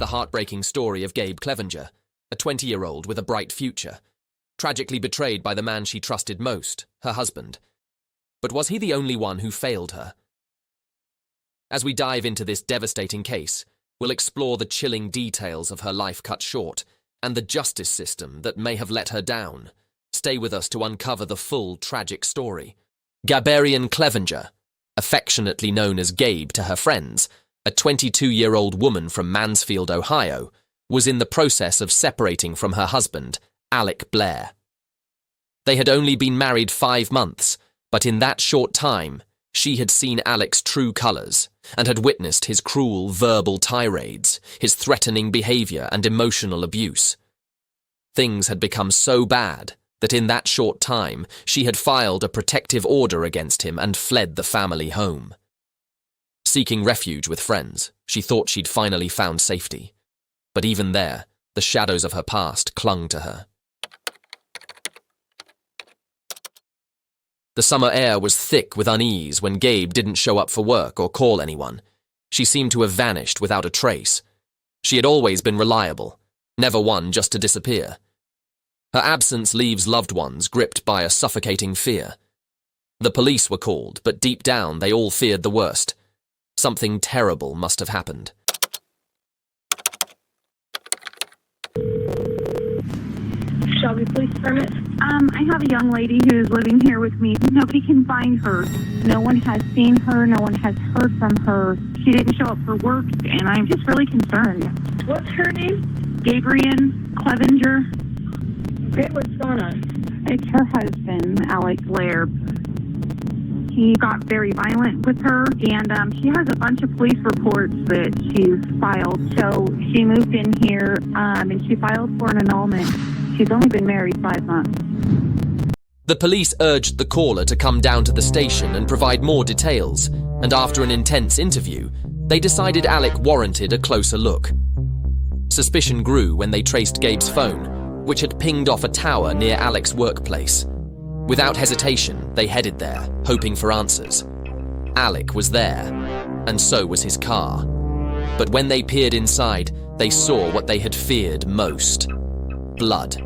the heartbreaking story of Gabe Clevenger, a 20-year-old with a bright future, tragically betrayed by the man she trusted most, her husband. But was he the only one who failed her? As we dive into this devastating case, we'll explore the chilling details of her life cut short and the justice system that may have let her down. Stay with us to uncover the full tragic story. Gabe Clevenger, affectionately known as Gabe to her friends, a 22-year-old woman from Mansfield, Ohio, was in the process of separating from her husband, Alec Blair. They had only been married 5 months, but in that short time, she had seen Alec's true colors and had witnessed his cruel verbal tirades, his threatening behavior and emotional abuse. Things had become so bad that in that short time, she had filed a protective order against him and fled the family home. Seeking refuge with friends, she thought she'd finally found safety. But even there, the shadows of her past clung to her. The summer air was thick with unease when Gabe didn't show up for work or call anyone. She seemed to have vanished without a trace. She had always been reliable, never one just to disappear. Her absence leaves loved ones gripped by a suffocating fear. The police were called, but deep down they all feared the worst. Something terrible must have happened. Shelby Police Department. I have a young lady who's living here with me. Nobody can find her. No one has seen her. No one has heard from her. She didn't show up for work, and I'm just really concerned. What's her name? Gabrielle Clevenger. Okay, what's going on? It's her husband, Alec Blair. He got very violent with her, and she has a bunch of police reports that she's filed. So she moved in here, and she filed for an annulment. She's only been married 5 months. The police urged the caller to come down to the station and provide more details, and after an intense interview, they decided Alec warranted a closer look. Suspicion grew when they traced Gabe's phone, which had pinged off a tower near Alec's workplace. Without hesitation, they headed there, hoping for answers. Alec was there, and so was his car. But when they peered inside, they saw what they had feared most. Blood.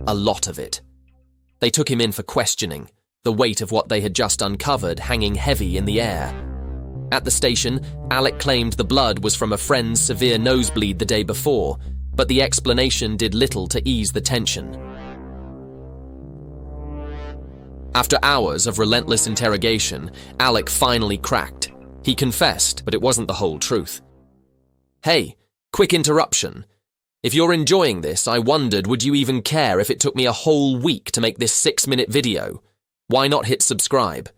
A lot of it. They took him in for questioning, the weight of what they had just uncovered hanging heavy in the air. At the station, Alec claimed the blood was from a friend's severe nosebleed the day before, but the explanation did little to ease the tension. After hours of relentless interrogation, Alec finally cracked. He confessed, but it wasn't the whole truth. Hey, quick interruption. If you're enjoying this, I wondered, would you even care if it took me a whole week to make this 6-minute video? Why not hit subscribe?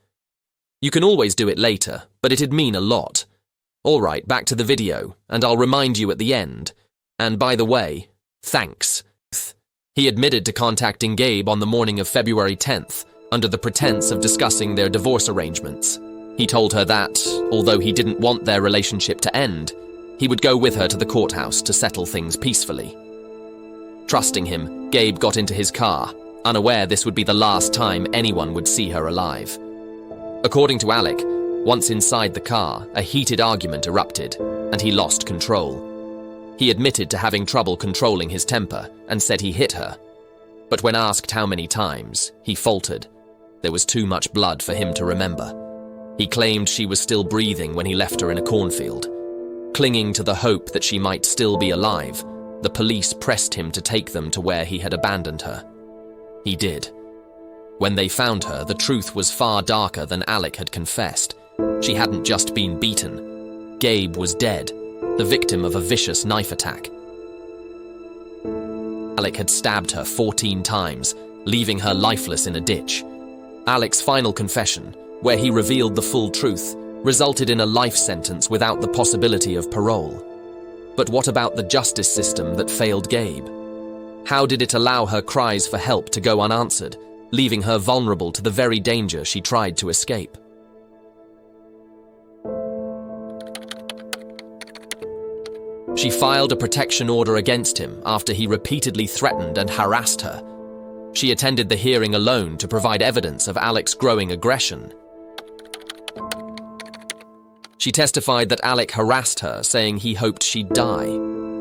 You can always do it later, but it'd mean a lot. Alright, back to the video, and I'll remind you at the end. And by the way, thanks. He admitted to contacting Gabe on the morning of February 10th, under the pretense of discussing their divorce arrangements. He told her that, although he didn't want their relationship to end, he would go with her to the courthouse to settle things peacefully. Trusting him, Gabe got into his car, unaware this would be the last time anyone would see her alive. According to Alec, once inside the car, a heated argument erupted, and he lost control. He admitted to having trouble controlling his temper and said he hit her. But when asked how many times, he faltered. There was too much blood for him to remember. He claimed she was still breathing when he left her in a cornfield. Clinging to the hope that she might still be alive, the police pressed him to take them to where he had abandoned her. He did. When they found her, the truth was far darker than Alec had confessed. She hadn't just been beaten. Gabe was dead, the victim of a vicious knife attack. Alec had stabbed her 14 times, leaving her lifeless in a ditch. Alec's final confession, where he revealed the full truth, resulted in a life sentence without the possibility of parole. But what about the justice system that failed Gabe? How did it allow her cries for help to go unanswered, leaving her vulnerable to the very danger she tried to escape? She filed a protection order against him after he repeatedly threatened and harassed her. She attended the hearing alone to provide evidence of Alec's growing aggression. She testified that Alec harassed her, saying he hoped she'd die.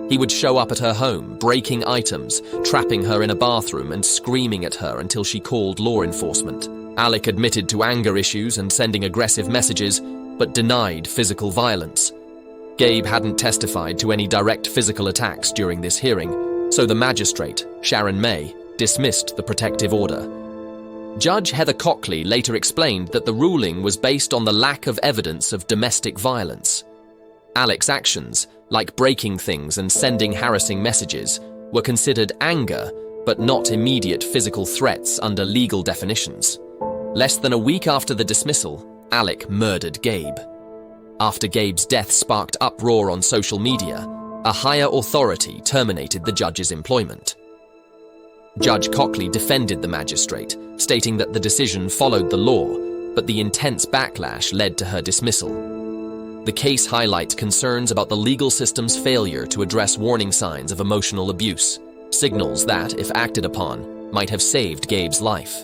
He would show up at her home, breaking items, trapping her in a bathroom and screaming at her until she called law enforcement. Alec admitted to anger issues and sending aggressive messages, but denied physical violence. Gabe hadn't testified to any direct physical attacks during this hearing, so the magistrate, Sharon May, dismissed the protective order. Judge Heather Cockley later explained that the ruling was based on the lack of evidence of domestic violence. Alec's actions, like breaking things and sending harassing messages, were considered anger, but not immediate physical threats under legal definitions. Less than a week after the dismissal, Alec murdered Gabe. After Gabe's death sparked uproar on social media, a higher authority terminated the judge's employment. Judge Cockley defended the magistrate, stating that the decision followed the law, but the intense backlash led to her dismissal. The case highlights concerns about the legal system's failure to address warning signs of emotional abuse, signals that, if acted upon, might have saved Gabe's life.